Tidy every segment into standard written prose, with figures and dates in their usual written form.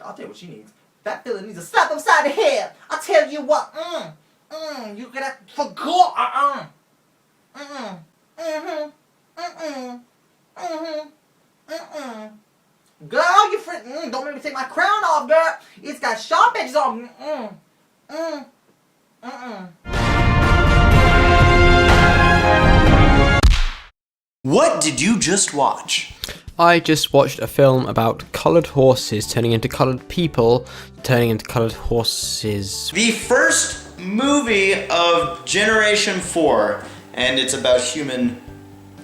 I'll tell you what she needs. That fella needs a slap upside the head. I tell you what, you gotta forget, Girl, you don't make me take my crown off, girl. It's got sharp edges on. What did you just watch? I just watched a film about coloured horses turning into coloured people, turning into coloured horses. The first movie of Generation 4, and it's about humans.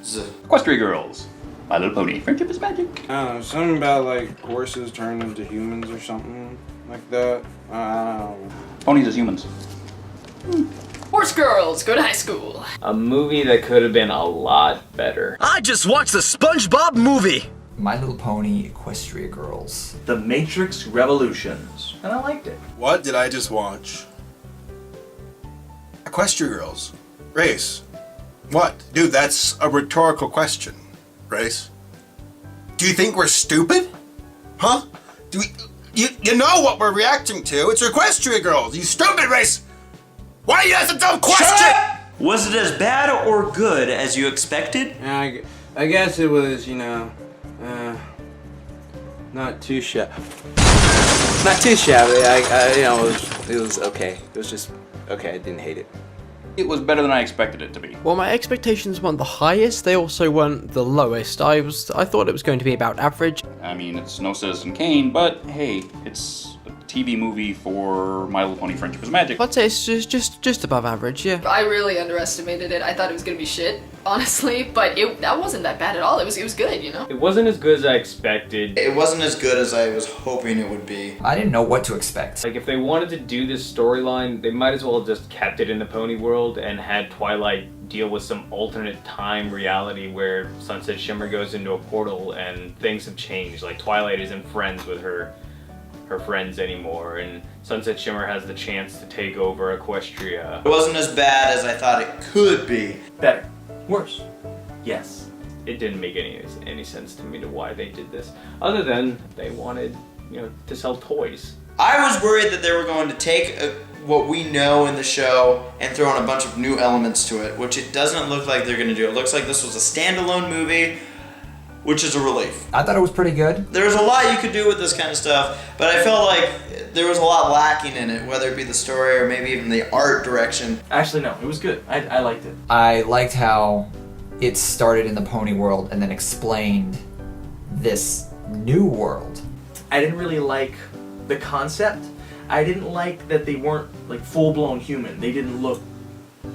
Equestria Girls. My Little Pony. Friendship is magic. I don't know, something about like horses turning into humans or something like that. I don't know. Ponies as humans. Horse girls go to high school. A movie that could have been a lot better. I just watched the SpongeBob movie! My Little Pony, Equestria Girls. The Matrix Revolutions. And I liked it. What did I just watch? Equestria Girls. Race. What? Dude, that's a rhetorical question. Race. Do you think we're stupid? Huh? Do we... You know what we're reacting to. It's Equestria Girls. You stupid, Race! Why do you ask a dumb question? Was it as bad or good as you expected? Yeah, I guess it was, you know, not too shabby. Not too shabby. You know, it was okay. It was just okay. I didn't hate it. It was better than I expected it to be. Well, my expectations weren't the highest, they also weren't the lowest. I thought it was going to be about average. I mean, it's no Citizen Kane, but hey, it's a TV movie for My Little Pony Friendship is Magic. I'd say it's just above average, yeah. I really underestimated it. I thought it was gonna be shit, honestly, but that wasn't that bad at all. It was good, you know? It wasn't as good as I expected. It wasn't as good as I was hoping it would be. I didn't know what to expect. Like, if they wanted to do this storyline, they might as well have just kept it in the pony world and had Twilight deal with some alternate time reality where Sunset Shimmer goes into a portal and things have changed. Like, Twilight isn't friends with her friends anymore, and Sunset Shimmer has the chance to take over Equestria. It wasn't as bad as I thought it could be. Better. Worse. Yes. It didn't make any sense to me to why they did this, other than they wanted, you know, to sell toys. I was worried that they were going to take what we know in the show and throw in a bunch of new elements to it, which it doesn't look like they're going to do. It looks like this was a standalone movie, which is a relief. I thought it was pretty good. There's a lot you could do with this kind of stuff, but I felt like there was a lot lacking in it, whether it be the story or maybe even the art direction. Actually, no. It was good. I liked it. I liked how it started in the pony world and then explained this new world. I didn't really like the concept. I didn't like that they weren't like full-blown human. They didn't look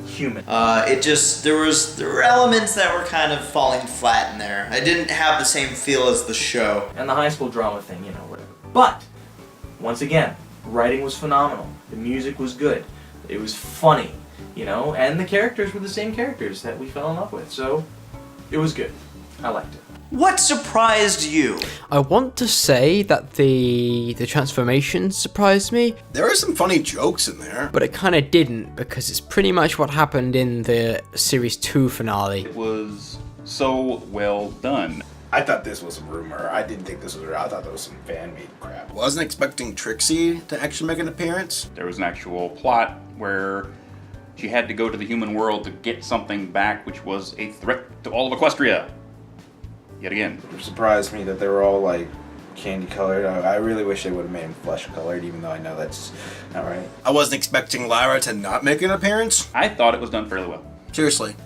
human. There were elements that were kind of falling flat in there. I didn't have the same feel as the show. And the high school drama thing, you know, whatever. But, once again, writing was phenomenal. The music was good. It was funny, you know, and the characters were the same characters that we fell in love with. So, it was good. I liked it. What surprised you? I want to say that the transformation surprised me. There are some funny jokes in there. But it kind of didn't, because it's pretty much what happened in the Series 2 finale. It was so well done. I thought this was a rumor. I didn't think this was real. I thought that was some fan-made crap. Wasn't expecting Trixie to actually make an appearance. There was an actual plot where she had to go to the human world to get something back, which was a threat to all of Equestria. Yet again. It surprised me that they were all like candy colored. I really wish they would have made them flesh colored, even though I know that's not right. I wasn't expecting Lyra to not make an appearance. I thought it was done fairly well. Seriously.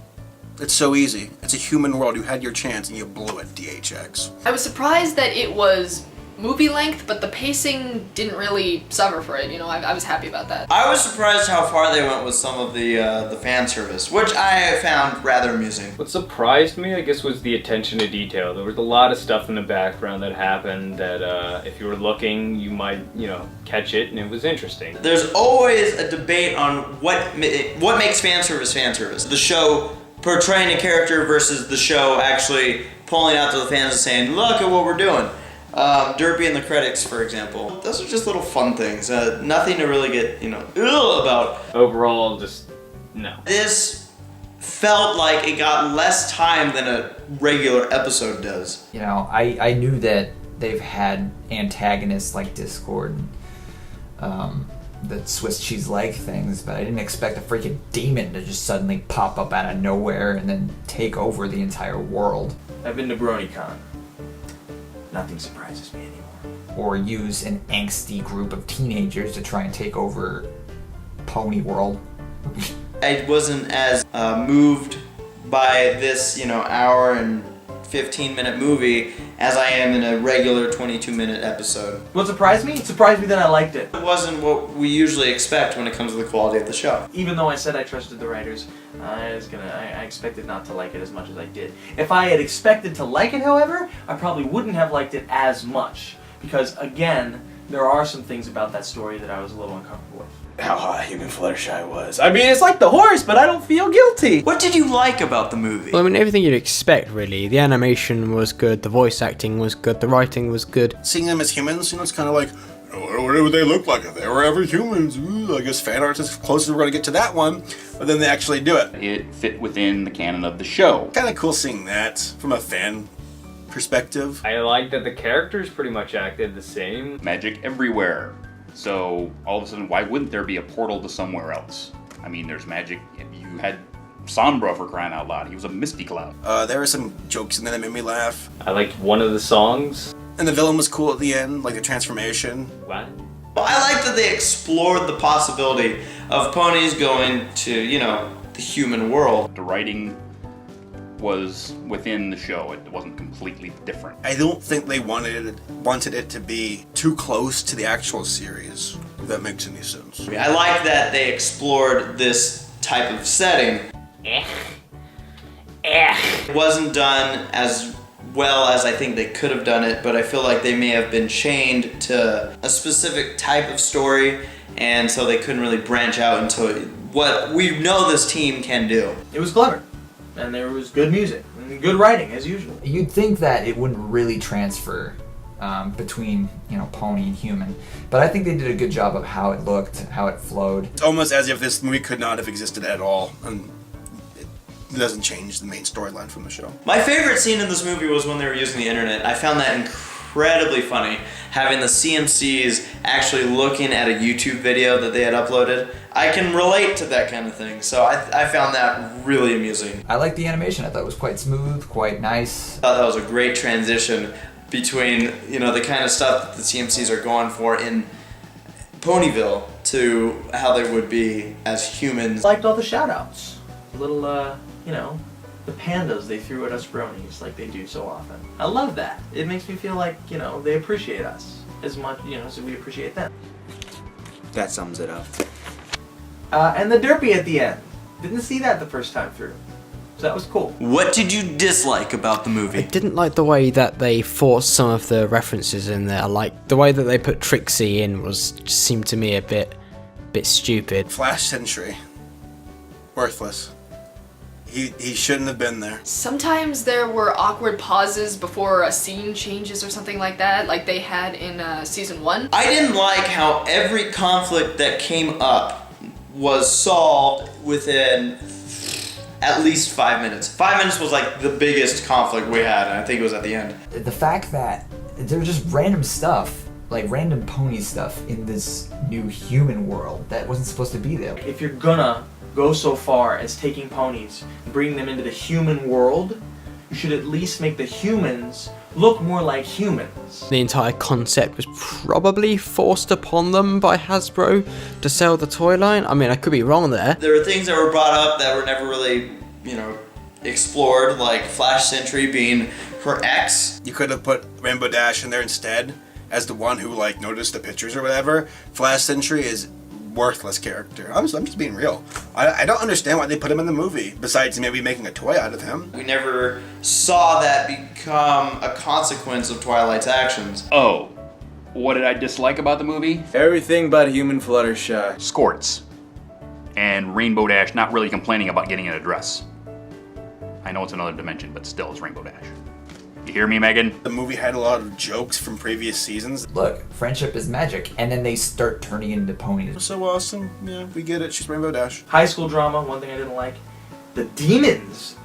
It's so easy. It's a human world. You had your chance and you blew it, DHX. I was surprised that it was movie length, but the pacing didn't really suffer for it, you know, I was happy about that. I was surprised how far they went with some of the fan service, which I found rather amusing. What surprised me, I guess, was the attention to detail. There was a lot of stuff in the background that happened that if you were looking, you might, you know, catch it, and it was interesting. There's always a debate on what makes fan service fan service. The show portraying a character versus the show actually pulling out to the fans and saying, look at what we're doing. Derpy and the critics, for example. Those are just little fun things. Nothing to really get, you know, about. Overall, just no. This felt like it got less time than a regular episode does. You know, I knew that they've had antagonists like Discord and the Swiss cheese leg things, but I didn't expect a freaking demon to just suddenly pop up out of nowhere and then take over the entire world. I've been to BronyCon. Nothing surprises me anymore. Or use an angsty group of teenagers to try and take over Pony World. I wasn't as moved by this, hour and 15-minute movie as I am in a regular 22-minute episode. What surprised me? It surprised me that I liked it. It wasn't what we usually expect when it comes to the quality of the show. Even though I said I trusted the writers, I expected not to like it as much as I did. If I had expected to like it, however, I probably wouldn't have liked it as much. Because, again, there are some things about that story that I was a little uncomfortable with. How hot Human Fluttershy was. I mean, it's like the horse, but I don't feel guilty. What did you like about the movie? Well, I mean, everything you'd expect, really. The animation was good, the voice acting was good, the writing was good. Seeing them as humans, it's kind of like, what would they look like if they were ever humans? Ooh, I guess fan art's as close as we're going to get to that one, but then they actually do it. It fit within the canon of the show. Kind of cool seeing that from a fan perspective. I like that the characters pretty much acted the same. Magic everywhere. So all of a sudden, why wouldn't there be a portal to somewhere else? I mean, there's magic. You had Sombra, for crying out loud. He was a misty cloud. There were some jokes in there that made me laugh. I liked one of the songs. And the villain was cool at the end, like the transformation. What? Well, I like that they explored the possibility of ponies going to, the human world. The writing was within the show. It wasn't completely different. I don't think they wanted it to be too close to the actual series, if that makes any sense. I like that they explored this type of setting. It wasn't done as well as I think they could have done it, but I feel like they may have been chained to a specific type of story, and so they couldn't really branch out into what we know this team can do. It was clever. And there was good music and good writing, as usual. You'd think that it wouldn't really transfer between, pony and human, but I think they did a good job of how it looked, how it flowed. It's almost as if this movie could not have existed at all, and it doesn't change the main storyline from the show. My favorite scene in this movie was when they were using the internet. I found that incredibly funny, having the CMCs actually looking at a YouTube video that they had uploaded. I can relate to that kind of thing, so I found that really amusing. I liked the animation. I thought it was quite smooth, quite nice. I thought that was a great transition between, the kind of stuff that the CMCs are going for in Ponyville to how they would be as humans. I liked all the shout-outs. Little, the pandas they threw at us bronies like they do so often. I love that. It makes me feel like, they appreciate us as much, as we appreciate them. That sums it up. And the derpy at the end. Didn't see that the first time through. So that was cool. What did you dislike about the I movie? didn't like the way that they forced some of the references in there. Like, the way that they put Trixie in seemed to me a bit stupid. Flash Sentry. Worthless. He shouldn't have been there. Sometimes there were awkward pauses before a scene changes or something like that, like they had in season 1. I didn't like how every conflict that came up was solved within at least 5 minutes. 5 minutes was like the biggest conflict we had, and I think it was at the end. The fact that there was just random stuff, like random pony stuff in this new human world that wasn't supposed to be there. If you're gonna go so far as taking ponies and bringing them into the human world, you should at least make the humans look more like humans. The entire concept was probably forced upon them by Hasbro to sell the toy line. I mean, I could be wrong there. There were things that were brought up that were never really, explored, like Flash Sentry being her ex. You could have put Rainbow Dash in there instead as the one who noticed the pictures or whatever. Flash Sentry is worthless character. I'm just being real. I don't understand why they put him in the movie, besides maybe making a toy out of him. We never saw that become a consequence of Twilight's actions. Oh, what did I dislike about the movie? Everything but Human Fluttershy. Squirts. And Rainbow Dash not really complaining about getting in a dress. I know it's another dimension, but still, it's Rainbow Dash. You hear me, Megan? The movie had a lot of jokes from previous seasons. Look, friendship is magic, and then they start turning into ponies. So awesome. Yeah, we get it. She's Rainbow Dash. High school drama, one thing I didn't like. The demons.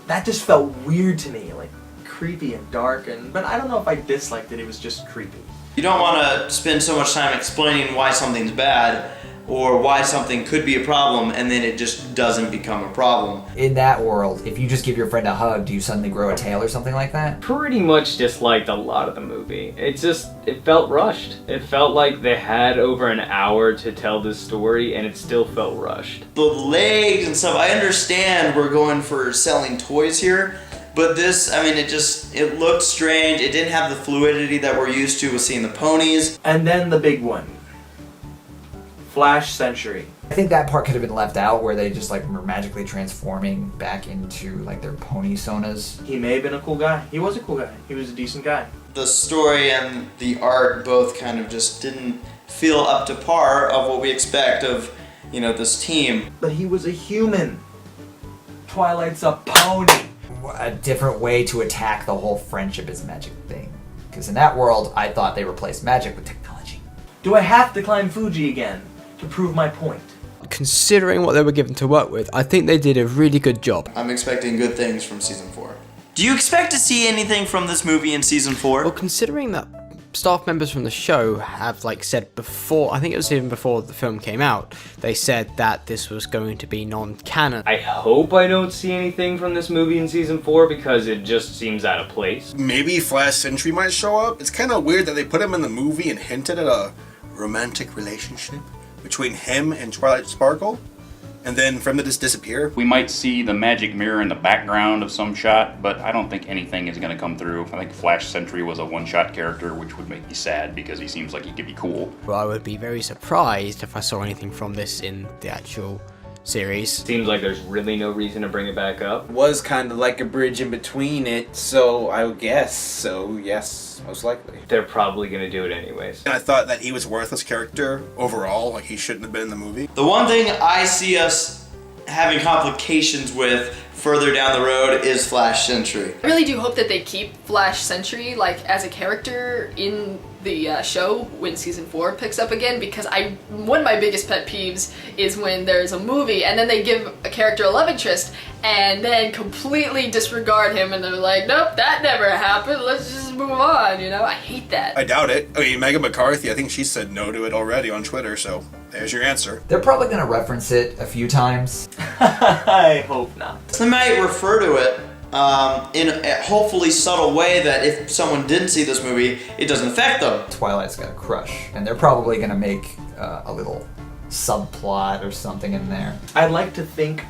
That just felt weird to me. Like, creepy and dark, but I don't know if I disliked it. It was just creepy. You don't want to spend so much time explaining why something's bad or why something could be a problem and then it just doesn't become a problem. In that world, if you just give your friend a hug, do you suddenly grow a tail or something like that? Pretty much disliked a lot of the movie. It felt rushed. It felt like they had over an hour to tell this story and it still felt rushed. The legs and stuff, I understand we're going for selling toys here, but this, I mean, it looked strange. It didn't have the fluidity that we're used to with seeing the ponies. And then the big one. Flash Century. I think that part could have been left out where they just like were magically transforming back into like their pony sonas. He may have been a cool guy. He was a cool guy. He was a decent guy. The story and the art both kind of just didn't feel up to par of what we expect of, you know, this team. But he was a human. Twilight's a pony. A different way to attack the whole friendship is magic thing. Because in that world, I thought they replaced magic with technology. Do I have to climb Fuji again to prove my point? Considering what they were given to work with, I think they did a really good job. I'm expecting good things from season 4. Do you expect to see anything from this movie in season 4? Well, considering that staff members from the show have said before, I think it was even before the film came out, they said that this was going to be non-canon. I hope I don't see anything from this movie in season 4 because it just seems out of place. Maybe Flash Sentry might show up. It's kind of weird that they put him in the movie and hinted at a romantic relationship between him and Twilight Sparkle, and then for him to just disappear. We might see the magic mirror in the background of some shot, but I don't think anything is going to come through. I think Flash Sentry was a one-shot character, which would make me sad because he seems like he could be cool. Well, I would be very surprised if I saw anything from this in the actual series. Seems like there's really no reason to bring it back up. Was kind of like a bridge in between it, so I would guess. So yes, most likely. They're probably going to do it anyways. And I thought that he was a worthless character overall, like he shouldn't have been in the movie. The one thing I see us having complications with further down the road is Flash Sentry. I really do hope that they keep Flash Sentry as a character in the show when season 4 picks up again, because one of my biggest pet peeves is when there's a movie and then they give a character a love interest and then completely disregard him and they're like, nope, that never happened, let's just move on, you know? I hate that. I doubt it. I mean, Megan McCarthy, I think she said no to it already on Twitter, so there's your answer. They're probably going to reference it a few times. I hope not. They might refer to it in a hopefully subtle way that if someone didn't see this movie, it doesn't affect them. Twilight's got a crush, and they're probably going to make a little subplot or something in there. I'd like to think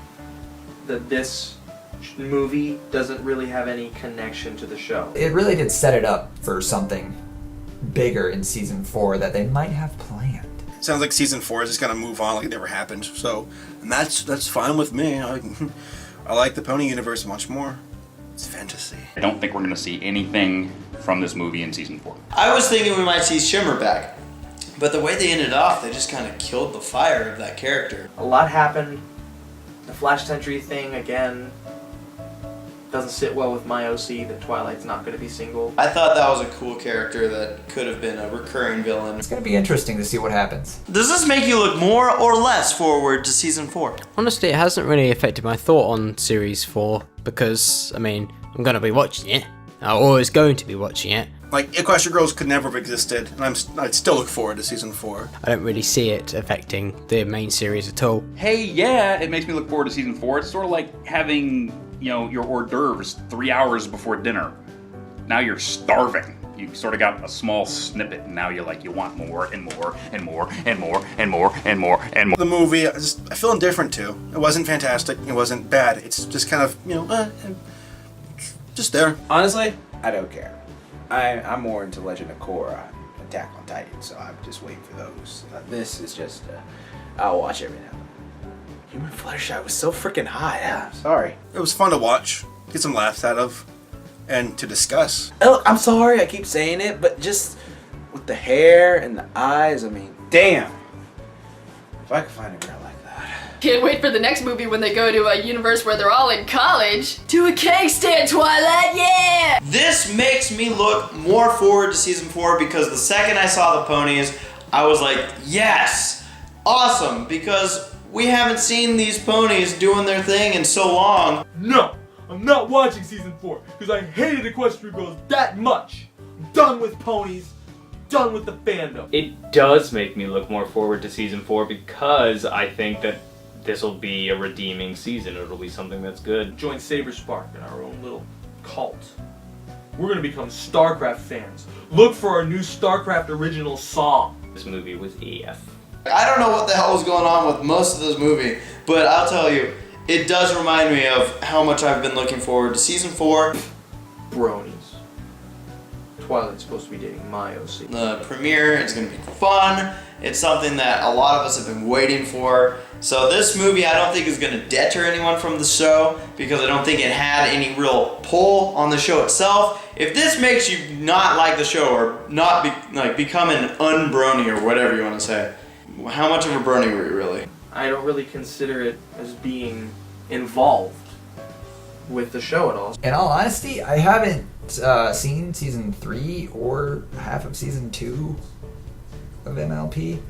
that this movie doesn't really have any connection to the show. It really did set it up for something bigger in season 4 that they might have planned. Sounds like season 4 is just gonna move on like it never happened. So, and that's fine with me. I like the Pony universe much more. It's fantasy. I don't think we're going to see anything from this movie in season 4. I was thinking we might see Shimmer back, but the way they ended off, they just kind of killed the fire of that character. A lot happened. The Flash Sentry thing, again, doesn't sit well with my OC that Twilight's not going to be single. I thought that was a cool character that could have been a recurring villain. It's going to be interesting to see what happens. Does this make you look more or less forward to season 4? Honestly, it hasn't really affected my thought on series 4 because, I mean, I'm going to be watching it. I'm always going to be watching it. Like, Equestria Girls could never have existed, and I'd still look forward to season 4. I don't really see it affecting the main series at all. Hey, yeah, it makes me look forward to season 4. It's sort of like having, your hors d'oeuvres 3 hours before dinner. Now you're starving. You sort of got a small snippet, and now you want more and more and more and more and more and more and more. The movie, I feel indifferent to. It wasn't fantastic. It wasn't bad. It's just kind of, just there. Honestly, I don't care. I'm more into Legend of Korra, Attack on Titan, so I'm just waiting for those. This is just, I'll watch every now and then. Human Fluttershy was so freaking hot. Yeah, sorry. It was fun to watch, get some laughs out of, and to discuss. Look, I'm sorry I keep saying it, but just with the hair and the eyes, I mean, damn. If I could find a girl like that. Can't wait for the next movie when they go to a universe where they're all in college. To a cake stand, Twilight, yeah! This makes me look more forward to season 4 because the second I saw the ponies, I was like, yes! Awesome! Because we haven't seen these ponies doing their thing in so long. No! I'm not watching season 4 because I hated Equestria Girls that much. I'm done with ponies. Done with the fandom. It does make me look more forward to season 4 because I think that this will be a redeeming season. It'll be something that's good. Join Saber Spark in our own little cult. We're gonna become StarCraft fans. Look for our new StarCraft original song. This movie was EF. I don't know what the hell was going on with most of this movie, but I'll tell you, it does remind me of how much I've been looking forward to season 4. Bronies. Twilight's supposed to be dating my OC. The premiere is going to be fun. It's something that a lot of us have been waiting for. So this movie I don't think is going to deter anyone from the show because I don't think it had any real pull on the show itself. If this makes you not like the show or not become an un-brony or whatever you want to say, how much of a brony were you really? I don't really consider it as being involved with the show at all. In all honesty, I haven't seen season 3 or half of season 2 of MLP,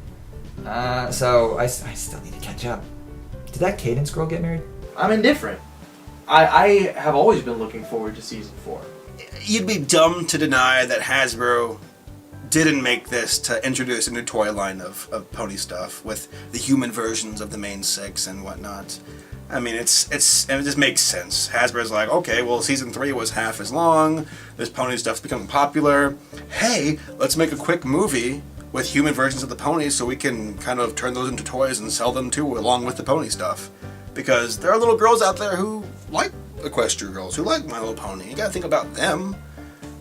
so I still need to catch up. Did that Cadence girl get married? I'm indifferent. I have always been looking forward to season 4. You'd be dumb to deny that Hasbro didn't make this to introduce a new toy line of pony stuff with the human versions of the main 6 and whatnot. I mean, it just makes sense. Hasbro's like, okay, well, season 3 was half as long. This pony stuff's becoming popular. Hey, let's make a quick movie with human versions of the ponies so we can kind of turn those into toys and sell them too, along with the pony stuff. Because there are little girls out there who like Equestria Girls, who like My Little Pony. You gotta think about them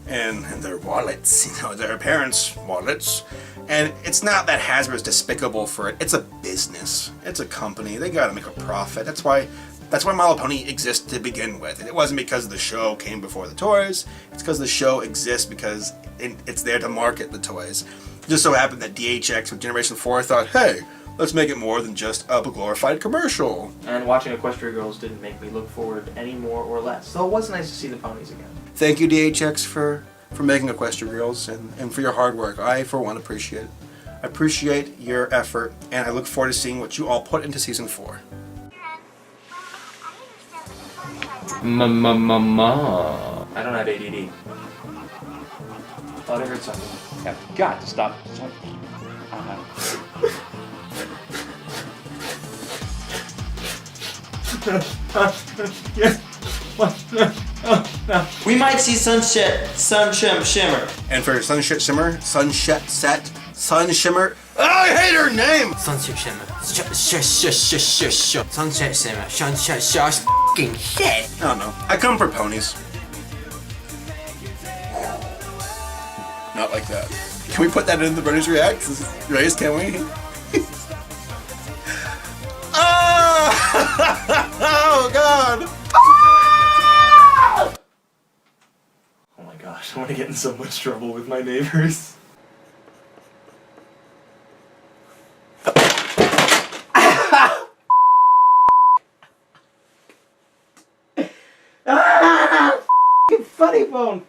and their wallets, their parents' wallets. And it's not that Hasbro's despicable for it. It's a business. It's a company. They gotta make a profit. That's why My Little Pony exists to begin with. And it wasn't because the show came before the toys. It's because the show exists because it's there to market the toys. It just so happened that DHX with Generation 4 thought, hey, let's make it more than just a glorified commercial. And watching Equestria Girls didn't make me look forward any more or less. So it was nice to see the ponies again. Thank you, DHX, for making Equestria Girls and for your hard work. I, for one, appreciate it. I appreciate your effort, and I look forward to seeing what you all put into season 4. Ma. I don't have ADD. Thought I heard something. I've got to stop. We might see Sunset Shimmer. And for Sunset Shimmer, Sunset Shimmer. I hate her name! Sunset Shimmer. Sunset Shimmer. Sunset fucking shit. I don't know. I come for ponies. Not like that. Can we put that in the Bronies React? Race, can we? Oh God! Oh my gosh, I'm gonna get in so much trouble with my neighbors. Funny bone.